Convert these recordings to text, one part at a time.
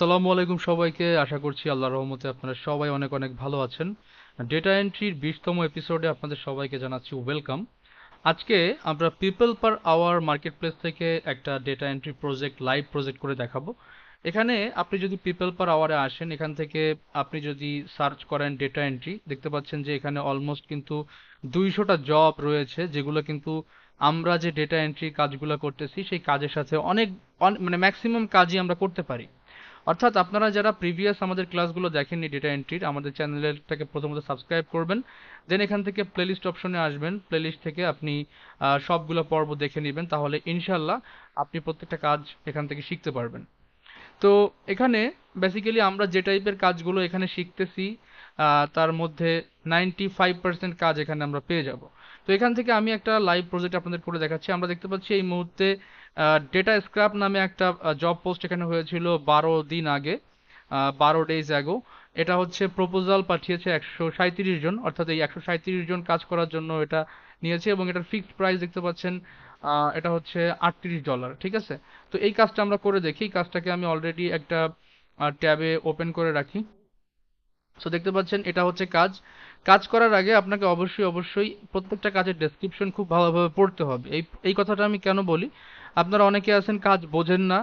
আসসালামু আলাইকুম সবাইকে। আশা করছি আল্লাহর রহমতে আপনারা সবাই অনেক অনেক ভালো আছেন। ডেটা এন্ট্রির 20তম এপিসোডে আপনাদের সবাইকে জানাচ্ছি ওয়েলকাম। আজকে আমরা people per our market place থেকে একটা data entry project live project করে দেখাবো। এখানে আপনি যদি পিপল পার আওয়ারে আসেন, এখান থেকে আপনি যদি সার্চ করেন ডেটা এন্ট্রি, দেখতে পাচ্ছেন যে এখানে অলমোস্ট কিন্তু 200টা জব রয়েছে, যেগুলো কিন্তু আমরা যে ডেটা এন্ট্রি কাজগুলো করতেছি সেই কাজের সাথে অনেক মানে ম্যাক্সিমাম কাজই আমরা করতে পারি। অর্থাৎ আপনারা যারা প্রিভিয়াস আমাদের ক্লাসগুলো দেখেননি ডেটা এন্ট্রির, আমাদের চ্যানেলটাকে প্রথমত সাবস্ক্রাইব করবেন। দেন এখান থেকে প্লেলিস্ট অপশনে আসবেন, প্লেলিস্ট থেকে আপনি সবগুলো পর্ব দেখে নেবেন, তাহলে ইনশাল্লাহ আপনি প্রত্যেকটা কাজ এখান থেকে শিখতে পারবেন। তো এখানে বেসিক্যালি আমরা যে টাইপের কাজগুলো এখানে শিখতেছি, তার মধ্যে 95% কাজ এখানে আমরা পেয়ে যাব। তো এখান থেকে আমি একটা লাইভ প্রজেক্ট আপনাদের করে দেখাচ্ছি। আমরা দেখতে পাচ্ছি এই মুহূর্তে ডেটা স্ক্র্যাপ নামে একটা জব পোস্ট এখানে হয়েছিল 12 দিন আগে, 12 days ago। এটা হচ্ছে প্রপোজাল পাঠিয়েছে 137 জন, অর্থাৎ এই 137 জন কাজ করার জন্য এটা নিয়েছে, এবং এটার ফিক্সড প্রাইস দেখতে পাচ্ছেন, এটা হচ্ছে $38। ঠিক আছে। তো এই কাজটা আমরা করে দেখি। কাজটাকে আমি অলরেডি একটা ট্যাবে ওপেন করে রাখি। সো দেখতে পাচ্ছেন এটা হচ্ছে কাজ। কাজ করার আগে আপনাকে অবশ্যই অবশ্যই প্রত্যেকটা কাজের ডেসক্রিপশন খুব ভালোভাবে পড়তে হবে। এই এই কথাটা আমি কেন বলি, আপনারা অনেকে আছেন কাজ বোঝেন না,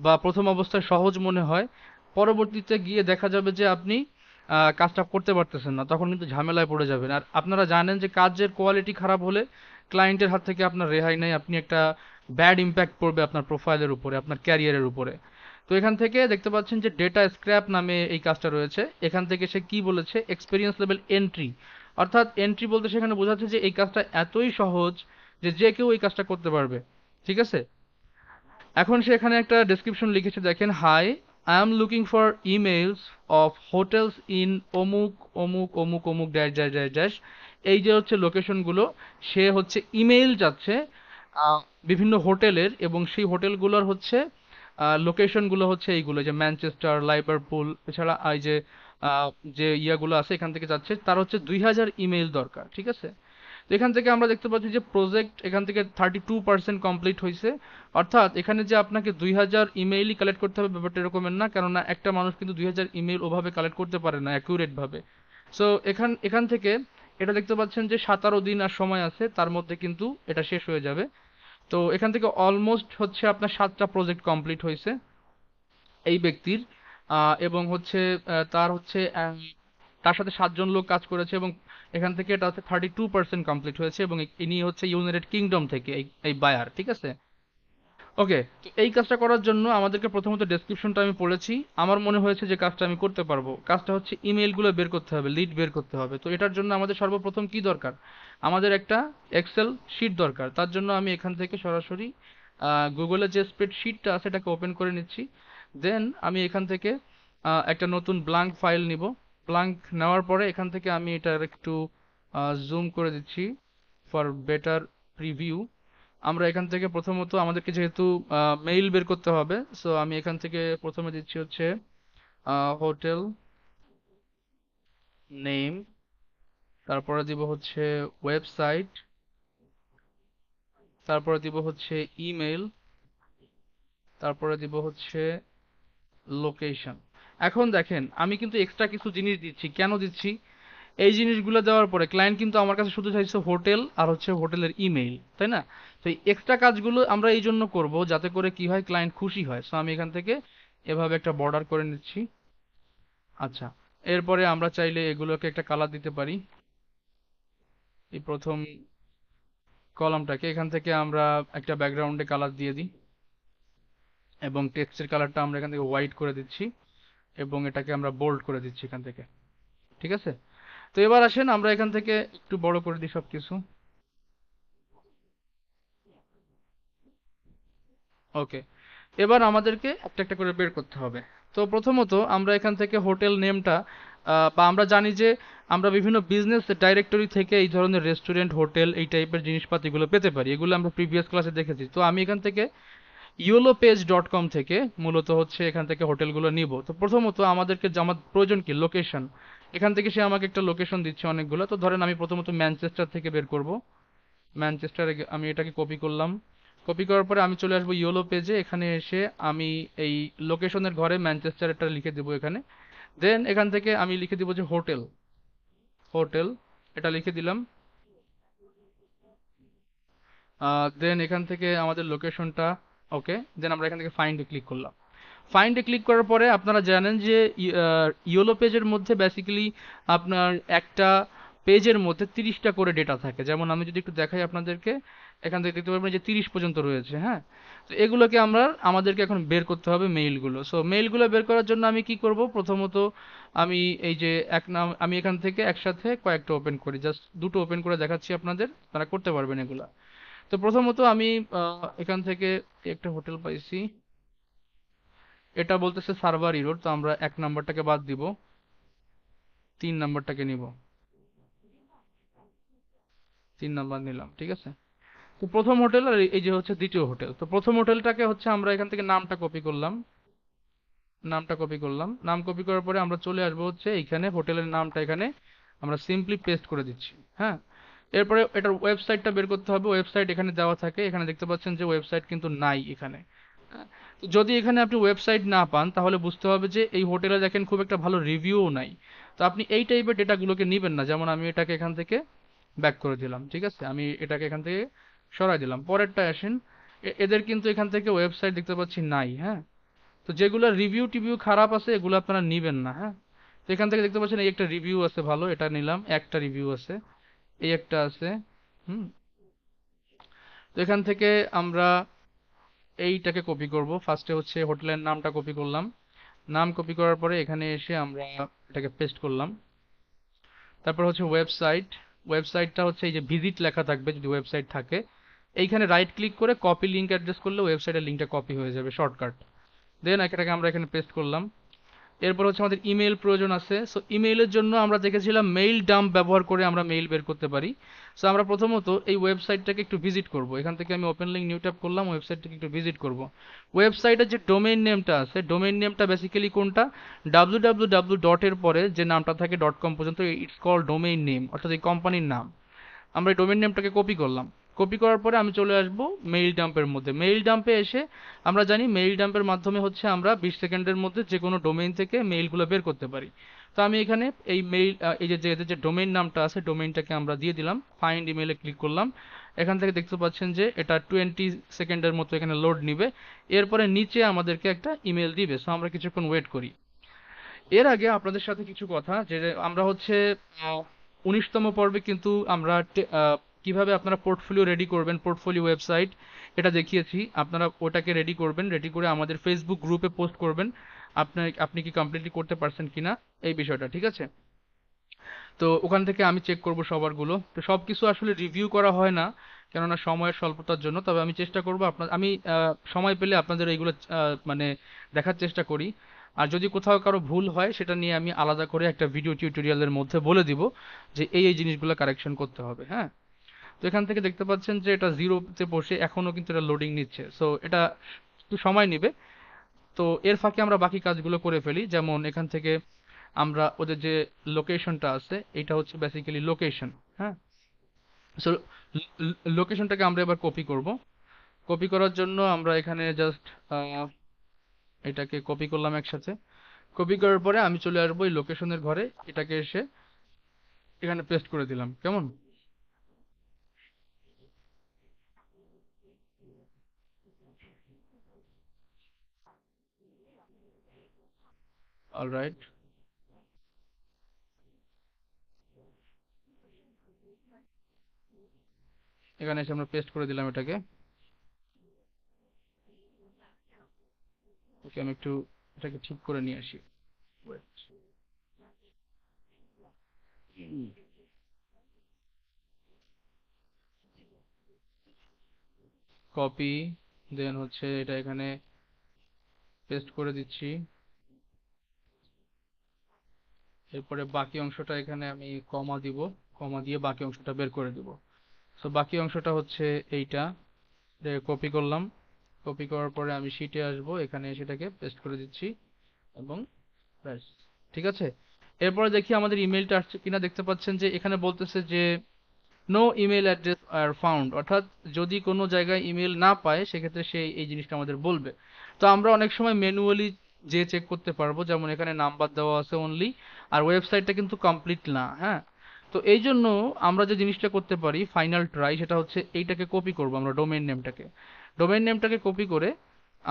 বা প্রথম অবস্থায় সহজ মনে হয়, পরবর্তীতে গিয়ে দেখা যাবে যে আপনি কাজটা করতে পারতেছেন না, তখন কিন্তু ঝামেলায় পড়ে যাবেন। আর আপনারা জানেন যে কাজের কোয়ালিটি খারাপ হলে ক্লায়েন্টের হাত থেকে আপনার রেহাই নেই, আপনি একটা ব্যাড ইম্প্যাক্ট পড়বে আপনার প্রোফাইলের উপরে, আপনার ক্যারিয়ারের উপরে। তো এখান থেকে দেখতে পাচ্ছেন যে ডেটা স্ক্র্যাপ নামে এই কাজটা রয়েছে। এখান থেকে সে কি বলেছে, এক্সপিরিয়েন্স লেভেল এন্ট্রি, অর্থাৎ এন্ট্রি বলতে সেখানে বোঝাচ্ছে যে এই কাজটা এতই সহজ যে যে কেউ এই কাজটা করতে পারবে। ঠিক আছে। এখন সে এখানে একটা ডেসক্রিপশন লিখেছে, দেখেন, hi, I am looking for emails of hotels in অমুক অমুক অমুক অমুক ড্যাশ ড্যাশ ড্যাশ ড্যাশ। এই যে হচ্ছে লোকেশনগুলো, সে হচ্ছে ইমেইল যাচ্ছে আহ, বিভিন্ন হোটেলের, এবং সেই হোটেলগুলোর হচ্ছে লোকেশনগুলো হচ্ছে এইগুলো, যে ম্যানচেস্টার, লাইভারপুল, এছাড়া এই যে আহ, যে ইয়াগুলো আছে এখান থেকে যাচ্ছে, তার হচ্ছে 2000 ইমেইল দরকার। ঠিক আছে। তো এখান থেকে আমরা দেখতে পাচ্ছি যে প্রজেক্ট এখান থেকে 32% কমপ্লিট হয়েছে। অর্থাৎ এখানে যে আপনাকে 2000 ইমেইলই কালেক্ট করতে হবে ব্যাপারটা এরকমের না, কেননা একটা মানুষ কিন্তু 2000 ইমেইল ওভাবে কালেক্ট করতে পারে না অ্যাকুরেট ভাবে। সো এখান এখান থেকে এটা দেখতে পাচ্ছেন যে 17 দিন আর সময় আছে, তার মধ্যে কিন্তু এটা শেষ হয়ে যাবে। তো এখান থেকে অলমোস্ট হচ্ছে আপনার 7টা প্রজেক্ট কমপ্লিট হয়েছে এই ব্যক্তির। এবং হচ্ছে তার হচ্ছে তার সাথে 7 জন লোক কাজ করেছে, এবং এখান থেকে এটা হচ্ছে 32% কমপ্লিট হয়েছে, এবং ইনি হচ্ছে ইউনাইটেড কিংডম থেকে এই বায়ার। ঠিক আছে। ওকে, তো এই কাজটা করার জন্য আমাদেরকে প্রথমত ডেসক্রিপশনটা আমি পড়েছি, আমার মনে হয়েছে যে কাজটা আমি করতে পারবো। কাজটা হচ্ছে ইমেলগুলো বের করতে হবে, লিড বের করতে হবে। তো এটার জন্য আমাদের সর্বপ্রথম কি দরকার, আমাদের একটা এক্সেল শিট দরকার। তার জন্য আমি এখান থেকে সরাসরি গুগলে যে স্প্রেডশিটটা আছে এটাকে ওপেন করে নিচ্ছি। দেন আমি এখান থেকে একটা নতুন ব্ল্যাঙ্ক ফাইল নিব। ব্ল্যাঙ্ক নেওয়ার পরে এখান থেকে আমি এটার একটু জুম করে দিচ্ছি ফর বেটার প্রিভিউ। আমরা এখান থেকে প্রথমত আমাদেরকে যেহেতু মেইল বের করতে হবে, সো আমি এখান থেকে প্রথমে দিচ্ছি হচ্ছে হোটেল নেম, তারপরে দিব হচ্ছে ওয়েবসাইট, তারপরে দিব হচ্ছে ইমেল, তারপরে দিব হচ্ছে লোকেশন। এখন দেখেন আমি কিন্তু এক্সট্রা কিছু জিনিস দিচ্ছি, কেন দিচ্ছি, এই জিনিসগুলো দেওয়ার পরে ক্লায়েন্ট কিন্তু আমার কাছে শুধু চাইছে হোটেল আর হচ্ছে হোটেলের ইমেইল, তাই না? তো এই এক্সট্রা কাজগুলো আমরা এই জন্য করব যাতে করে কি হয়, ক্লায়েন্ট খুশি হয়। সো আমি এখান থেকে এভাবে একটা বর্ডার করে নিচ্ছি। আচ্ছা, এরপরে আমরা চাইলে এগুলোকে একটা কালার দিতে পারি। এই প্রথম কলামটাকে এখান থেকে আমরা একটা ব্যাকগ্রাউন্ডে কালার দিয়ে দিই, এবং টেক্সটের কালারটা আমরা এখান থেকে হোয়াইট করে দিচ্ছি, এবং এটাকে আমরা বোল্ড করে দিচ্ছি এখান থেকে। ঠিক আছে। তো এবার আসেন আমরা এখান থেকে একটু বড় করে দিই সবকিছু। ওকে, এবার আমাদেরকে একটা একটা করে বের করতে হবে। তো প্রথমত আমরা এখান থেকে হোটেল নেমটা, বা আমরা জানি যে আমরা বিভিন্ন বিজনেস ডাইরেক্টরি থেকে এই ধরনের রেস্টুরেন্ট, হোটেল, এই টাইপের জিনিসপাতিগুলো পেতে পারি, এগুলো আমরা প্রিভিয়াস ক্লাসে দেখেছি। তো আমি এখান থেকে ইয়েলোপেজ.com থেকে মূলত হচ্ছে এখান থেকে হোটেলগুলো নিব। তো প্রথমত আমাদেরকে আমার প্রয়োজন কি, লোকেশন। এখান থেকে সে আমাকে একটা লোকেশন দিচ্ছে অনেকগুলো। তো ধরেন আমি প্রথমত ম্যানচেস্টার থেকে বের করব। ম্যানচেস্টারে আমি এটাকে কপি করলাম, কপি করার পরে আমি চলে আসবো ইয়োলো পেজে, এখানে এসে আমি এই লোকেশনের ঘরে ম্যানচেস্টার এটা লিখে দেবো এখানে। দেন এখান থেকে আমি লিখে দিব যে হোটেল, হোটেল এটা লিখে দিলাম। দেন এখান থেকে আমাদের লোকেশনটা ওকে, দেন আমরা এখান থেকে ফাইন্ডে ক্লিক করলাম। ফাইন্ডে ক্লিক করার পরে আপনারা জানেন যে ইয়োলো পেজের মধ্যে বেসিক্যালি আপনার একটা পেজের মধ্যে 30টা করে ডেটা থাকে। যেমন আমি যদি একটু দেখাই আপনাদেরকে, এখান থেকে দেখতে পারবেন যে 30 পর্যন্ত রয়েছে। হ্যাঁ, তো এগুলোকে আমাদেরকে এখন বের করতে হবে মেইলগুলো। সো মেইলগুলো বের করার জন্য আমি কি করব, প্রথমত আমি এই যে আমি এখান থেকে একসাথে কয়েকটা ওপেন করি, জাস্ট দুটো ওপেন করে দেখাচ্ছি আপনাদের, তারা করতে পারবেন এগুলা। তো প্রথমত আমি এখান থেকে একটা হোটেল পাইছি, এটা বলতেছে সার্ভার ইরোর, তো আমরা 1 নাম্বারটাকে বাদ দিব, 3 নাম্বারটাকে নিব, 3 নাম্বার নিলাম, ঠিক আছে। তো প্রথম হোটেল আর এই যে হচ্ছে দ্বিতীয় হোটেল। তো প্রথম হোটেলটাকে হচ্ছে আমরা এখান থেকে নামটা কপি করলাম, নামটা কপি করলাম, নাম কপি করার পরে আমরা চলে আসবো হচ্ছে এইখানে হোটেলের নামটা এখানে আমরা সিম্পলি পেস্ট করে দিচ্ছি। হ্যাঁ, এরপরে এটার ওয়েবসাইটটা বের করতে হবে, ওয়েবসাইট এখানে দেওয়া থাকে, এখানে দেখতে পাচ্ছেন যে ওয়েবসাইট কিন্তু নাই এখানে। হ্যাঁ, তো যদি এখানে আপনি ওয়েবসাইট না পান তাহলে বুঝতে হবে যে এই হোটেলে দেখেন খুব একটা ভালো রিভিউও নাই। তো আপনি এই টাইপের ডেটাগুলোকে নেবেন না। যেমন আমি এটাকে এখান থেকে ব্যাক করে দিলাম, ঠিক আছে, আমি এটাকে এখান থেকে সরাই দিলাম। পরেরটা আসেন, এদের কিন্তু এখান থেকে ওয়েবসাইট দেখতে পাচ্ছি নাই। হ্যাঁ, তো যেগুলো রিভিউ টিভিউ খারাপ আছে এগুলো আপনারা নিবেন না। হ্যাঁ, তো এখান থেকে দেখতে পাচ্ছেন এই একটা রিভিউ আছে ভালো, এটা নিলাম, একটা রিভিউ আছে, এই একটা আছে। হুম, তো এখান থেকে আমরা এইটাকে কপি করব। ফার্স্টে হচ্ছে হোটেলের নামটা কপি করলাম, নাম কপি করার পরে এখানে এসে আমরা এটাকে পেস্ট করলাম। তারপর হচ্ছে ওয়েবসাইট, ওয়েবসাইটটা হচ্ছে এই যে ভিজিট লেখা থাকবে যদি ওয়েবসাইট থাকে, এইখানে রাইট ক্লিক করে কপি লিঙ্ক অ্যাড্রেস করলে ওয়েবসাইটের লিঙ্কটা কপি হয়ে যাবে, শর্টকাট। দেন এটাকে আমরা এখানে পেস্ট করলাম। এরপর হচ্ছে আমাদের ইমেল প্রয়োজন আছে। সো ইমেইলের জন্য আমরা দেখেছিলাম মেইল ডাম্প ব্যবহার করে আমরা মেইল বের করতে পারি। সো আমরা প্রথমত এই ওয়েবসাইটটাকে একটু ভিজিট করব। এখান থেকে আমি ওপেন লিঙ্ক নিউ ট্যাব করলাম, ওয়েবসাইটটাকে একটু ভিজিট করব। ওয়েবসাইটের যে ডোমেইন নেমটা আছে, ডোমেইন নেমটা বেসিক্যালি কোনটা, www ডটের পরে যে নামটা থাকে .com পর্যন্ত, ইটস কল ডোমেইন নেম, অর্থাৎ এই কোম্পানির নাম। আমরা এই ডোমেইন নেমটাকে কপি করলাম। কপি করার পরে আমি চলে আসব মেইল ডাম্পের মধ্যে। মেইল ডাম্পে এসে আমরা জানি মেইল ডাম্পের মাধ্যমে হচ্ছে আমরা 20 সেকেন্ডের মধ্যে যে কোনো ডোমেইন থেকে মেইলগুলো বের করতে পারি। তো আমি এখানে এই মেইল এই যে এদের যে ডোমেইন নামটা আছে, ডোমেইনটাকে আমরা দিয়ে দিলাম, ফাইন্ড ইমেইলে ক্লিক করলাম। এখান থেকে দেখতে পাচ্ছেন যে এটা 20 সেকেন্ডের মতো এখানে লোড নিবে। এরপরে নিচে আমাদেরকে একটা ইমেল দিবে। সো আমরা কিছুক্ষণ ওয়েট করি। এর আগে আপনাদের সাথে কিছু কথা, যে আমরা হচ্ছে 19তম পর্বে কিন্তু আমরা কিভাবে আপনারা পোর্টফোলিও রেডি করবেন, পোর্টফোলিও ওয়েবসাইট, এটা দেখিয়েছি। আপনারা ওটাকে রেডি করবেন, রেডি করে আমাদের ফেসবুক গ্রুপে পোস্ট করবেন আপনি কি কমপ্লিটলি করতে পারছেন কিনা এই বিষয়টা, ঠিক আছে। তো ওখান থেকে আমি চেক করব সবারগুলো। তো সব কিছু আসলে রিভিউ করা হয় না, কেননা সময়ের স্বল্পতার জন্য। তবে আমি চেষ্টা করব আমি সময় পেলে আপনাদের এইগুলো মানে দেখার চেষ্টা করি। আর যদি কোথাও কারো ভুল হয় সেটা নিয়ে আমি আলাদা করে একটা ভিডিও টিউটোরিয়ালের মধ্যে বলে দিব যে এই জিনিসগুলো কারেকশন করতে হবে। হ্যাঁ, তো এখান থেকে দেখতে পাচ্ছেন যে এটা জিরোতে বসে এখনো কিন্তু এটা লোডিং নিচ্ছে। সো এটা একটু সময় নেবে। তো এর ফাঁকে আমরা বাকি কাজগুলো করে ফেলি। যেমন এখান থেকে আমরা ওদের যে লোকেশনটা আছে, এটা হচ্ছে বেসিক্যালি লোকেশন। হ্যাঁ, সো লোকেশনটাকে আমরা এবার কপি করব। কপি করার জন্য আমরা এখানে জাস্ট এটাকে কপি করলাম একসাথে। কপি করার পরে আমি চলে আসবো এই লোকেশনের ঘরে, এটাকে এসে এখানে পেস্ট করে দিলাম, কেমন। অলরাইট, এখানে এসে আমরা পেস্ট করে দিলাম এটাকে। ওকে, আমি একটু এটাকে ঠিক করে নিয়ে আসি। ওয়েট, কপি, দেন হচ্ছে এটা এখানে পেস্ট করে দিচ্ছি। এরপরে বাকি অংশটা এখানে আমি কমা দিব, কমা দিয়ে বাকি অংশটা বের করে দিব। সো বাকি অংশটা হচ্ছে এইটা, কপি করলাম। কপি করার পরে আমি শিটে আসবো, এখানে সেটাকে পেস্ট করে দিচ্ছি এবং ব্যাস, ঠিক আছে। এরপরে দেখি আমাদের ইমেলটা আসছে কিনা। দেখতে পাচ্ছেন যে এখানে বলতেছে যে no email address are found, অর্থাৎ যদি কোনো জায়গায় ইমেল না পায় সেক্ষেত্রে সে এই জিনিসটা আমাদের বলবে। তো আমরা অনেক সময় ম্যানুয়ালি যে চেক করতে পারবো, যেমন এখানে নাম্বার দেওয়া আছে অনলি, আর ওয়েবসাইটটা কিন্তু কমপ্লিট না, হ্যাঁ। তো এই জন্য আমরা যে জিনিসটা করতে পারি ফাইনাল ট্রাই, সেটা হচ্ছে এইটাকে কপি করব আমরা, ডোমেইন নেমটাকে কপি করে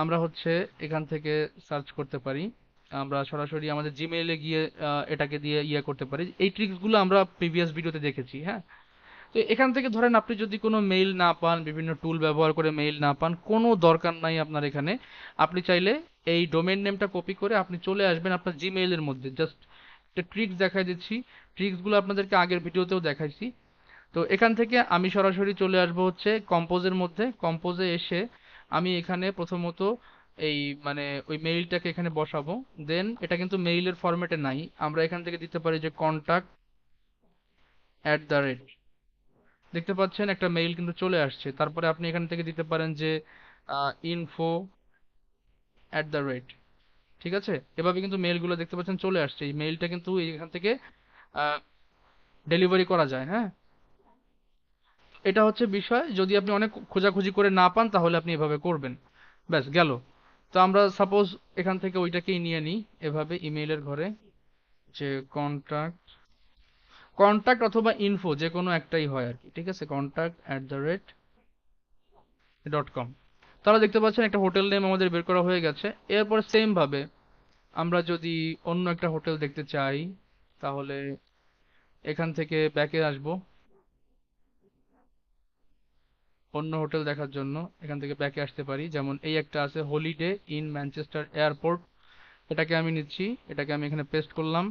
আমরা হচ্ছে এখান থেকে সার্চ করতে পারি। আমরা সরাসরি আমাদের জিমেইলে গিয়ে এটাকে দিয়ে ইয়ে করতে পারি। এই ট্রিক্সগুলো আমরা প্রিভিয়াস ভিডিওতে দেখেছি, হ্যাঁ। তো এখান থেকে ধরেন আপনি যদি কোনো মেইল না পান, বিভিন্ন টুল ব্যবহার করে মেইল না পান, কোনো দরকার নাই আপনার এখানে। আপনি চাইলে এই ডোমেইন নেমটা কপি করে আপনি চলে আসবেন আপনার জিমেইলের মধ্যে। জাস্ট একটা ট্রিক্স দেখাই দিচ্ছি, ট্রিক্সগুলো আপনাদেরকে আগের ভিডিওতেও দেখাইছি। তো এখান থেকে আমি সরাসরি চলে আসবো হচ্ছে কম্পোজের মধ্যে। কম্পোজে এসে আমি এখানে প্রথমত এই মানে ওই মেইলটাকে এখানে বসাবো। দেন এটা কিন্তু মেইলের ফরম্যাটে নাই, আমরা এখান থেকে দিতে পারি যে কন্টাক্ট অ্যাট দ্য রেট, দেখতে পাচ্ছেন একটা মেইল কিন্তু চলে আসছে। তারপরে আপনি এখান থেকে দিতে পারেন যে ইনফো অ্যাট দ্য রেট, ঠিক আছে। এভাবে কিন্তু মেইলগুলো দেখতে পাচ্ছেন চলে আসছে। এই মেইলটা কিন্তু এখান থেকে ডেলিভারি করা যায়, হ্যাঁ। এটা হচ্ছে বিষয়, যদি আপনি অনেক খোঁজাখুঁজি করে না পান তাহলে আপনি এভাবে করবেন, ব্যাস গেল। তো আমরা সাপোজ এখান থেকে ওইটাকেই নিয়ে নিই এভাবে ইমেইলের ঘরে, যে কন্টাক্ট কন্টাক্ট অথবা ইনফো যে কোনো একটাই হয় আর কি, ঠিক আছে, contact@the.com। তাহলে দেখতে পাচ্ছেন একটা হোটেল নেম আমাদের বের করা হয়ে গেছে। এরপর সেম ভাবে আমরা যদি অন্য একটা হোটেল দেখতে চাই, তাহলে এখান থেকে ব্যাকে আসব। অন্য হোটেল দেখার জন্য এখান থেকে ব্যাকে আসতে পারি, যেমন এই একটা আছে হলিডে ইন ম্যানচেস্টার এয়ারপোর্ট, এটাকে আমি নিচ্ছি, এটাকে আমি এখানে পেস্ট করলাম।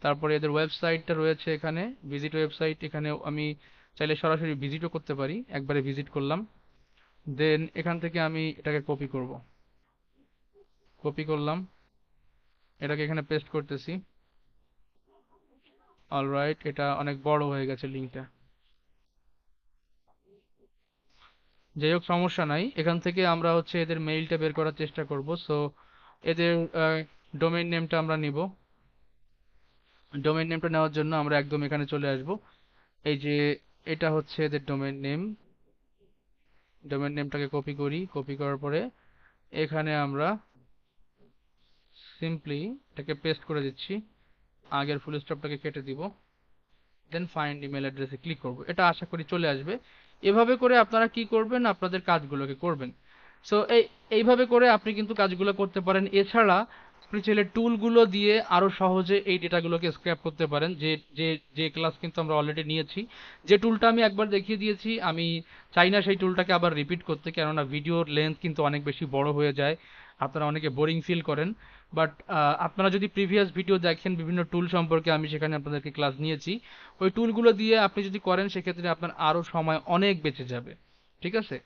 তারপরে এদের ওয়েবসাইটটা রয়েছে এখানে, ভিজিট ওয়েবসাইট, এখানে আমি চাইলে সরাসরি ভিজিটও করতে পারি, একবারে ভিজিট করলাম। দেন এখান থেকে আমি এটাকে কপি করব, কপি করলাম, এটাকে এখানে পেস্ট করতেছি। অলরাইট, এটা অনেক বড় হয়ে গেছে লিঙ্কটা, যাই হোক সমস্যা নাই। এখান থেকে আমরা হচ্ছে এদের মেইলটা বের করার চেষ্টা করব। সো এদের ডোমেইন নেমটা আমরা নিব। ডোমেইন নেমটা নেওয়ার জন্য আমরা একদম এখানে চলে আসব। এই যে এটা হচ্ছে এদের ডোমেইন নেম, ডোমেইন নেমটাকে কপি করি, কপি করার পরে এখানে আমরা সিম্পলি এটাকে পেস্ট করে দিচ্ছি, আগের ফুল স্টপটাকে কেটে দিব। দেন ফাইন্ড ইমেল অ্যাড্রেসে ক্লিক করব, এটা আশা করি চলে আসবে। এভাবে করে আপনারা কি করবেন, আপনাদের কাজগুলোকে করবেন। সো এইভাবে করে আপনি কিন্তু কাজগুলো করতে পারেন। এছাড়া আপনি চাইলে টুলগুলো দিয়ে আরো সহজে এই ডেটাগুলোকে স্ক্র্যাপ করতে পারেন। যে যে যে ক্লাস কিন্তু আমরা অলরেডি নিয়েছি, যে টুলটা আমি একবার দেখিয়ে দিয়েছি, আমি চাই না সেই টুলটাকে আবার রিপিট করতে, কেননা ভিডিওর লেন্থ কিন্তু অনেক বেশি বড় হয়ে যায়, আপনারা অনেকে বোরিং ফিল করেন। বাট আপনারা যদি প্রিভিয়াস ভিডিও দেখেন, বিভিন্ন টুল সম্পর্কে আমি সেখানে আপনাদেরকে ক্লাস নিয়েছি, ওই টুলগুলো দিয়ে আপনি যদি করেন সেক্ষেত্রে আপনার আরো সময় অনেক বেঁচে যাবে, ঠিক আছে।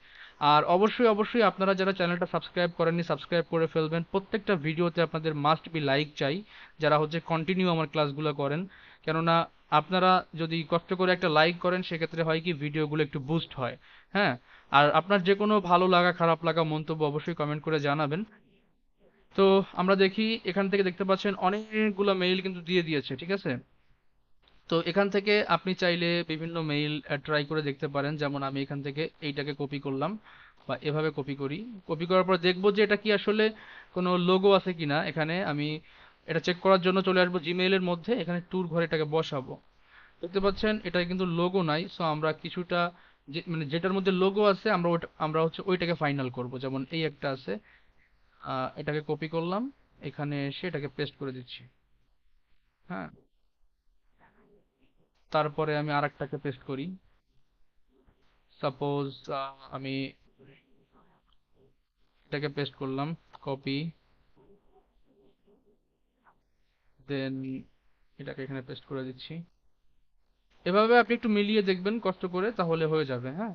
আর অবশ্যই অবশ্যই আপনারা যারা চ্যানেলটা সাবস্ক্রাইব করেননি সাবস্ক্রাইব করে ফেলবেন। প্রত্যেকটা ভিডিওতে আপনাদের মাস্ট বি লাইক চাই, যারা হচ্ছে কন্টিনিউ আমার ক্লাসগুলো করেন। কেননা আপনারা যদি কষ্ট করে একটা লাইক করেন সেক্ষেত্রে হয় কি ভিডিওগুলো একটু বুস্ট হয়, হ্যাঁ। আর আপনার যে কোনো ভালো লাগা খারাপ লাগা মন্তব্য অবশ্যই কমেন্ট করে জানাবেন। তো আমরা দেখি, এখান থেকে দেখতে পাচ্ছেন অনেকগুলো মেইল কিন্তু দিয়ে দিয়েছে, ঠিক আছে। তো এখান থেকে আপনি চাইলে বিভিন্ন মেইল ট্রাই করে দেখতে পারেন, যেমন আমি এখান থেকে এইটাকে কপি করলাম, বা এভাবে কপি করি। কপি করার পর দেখবো যে এটা কি আসলে কোনো লোগো আছে কিনা। এখানে আমি এটা চেক করার জন্য চলে আসবো জিমেইলের মধ্যে, এখানে ট্যুর ঘরে এটাকে বসাবো। দেখতে পাচ্ছেন এটা কিন্তু লোগো নাই। সো আমরা কিছুটা যে মানে যেটার মধ্যে লোগো আছে আমরা আমরা হচ্ছে ওইটাকে ফাইনাল করব। যেমন এই একটা আছে, এটাকে কপি করলাম, এখানে এসে এটাকে পেস্ট করে দিচ্ছি, হ্যাঁ। তারপরে আমি আরেকটাকে পেস্ট করি, সাপোজ আমি এটাকে পেস্ট করলাম, কপি, দেন এটাকে এখানে পেস্ট করে দিচ্ছি। এভাবে আপনি একটু মিলিয়ে দেখবেন কষ্ট করে, তাহলে হয়ে যাবে, হ্যাঁ।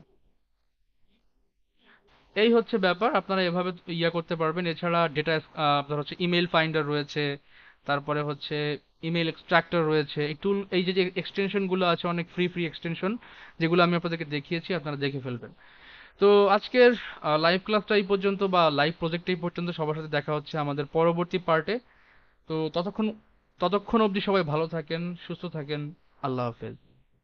এই হচ্ছে ব্যাপার, আপনারা এভাবে ইয়া করতে পারবেন। এছাড়া ডেটা আপনার হচ্ছে ইমেল ফাইন্ডার রয়েছে, তারপরে হচ্ছে ইমেল এক্সট্রাক্টর রয়েছে। এই টুল, এই যে যে এক্সটেনশন গুলো আছে, অনেক ফ্রি ফ্রি এক্সটেনশন, যেগুলো আমি আপনাদেরকে দেখিয়েছি, আপনারা দেখে ফেলবেন। তো আজকের লাইভ ক্লাসটা এই পর্যন্ত, বা লাইভ প্রজেক্ট এই পর্যন্ত। সবার সাথে দেখা হচ্ছে আমাদের পরবর্তী পার্টে। তো ততক্ষণ অবধি সবাই ভালো থাকেন, সুস্থ থাকেন। আল্লাহ হাফেজ।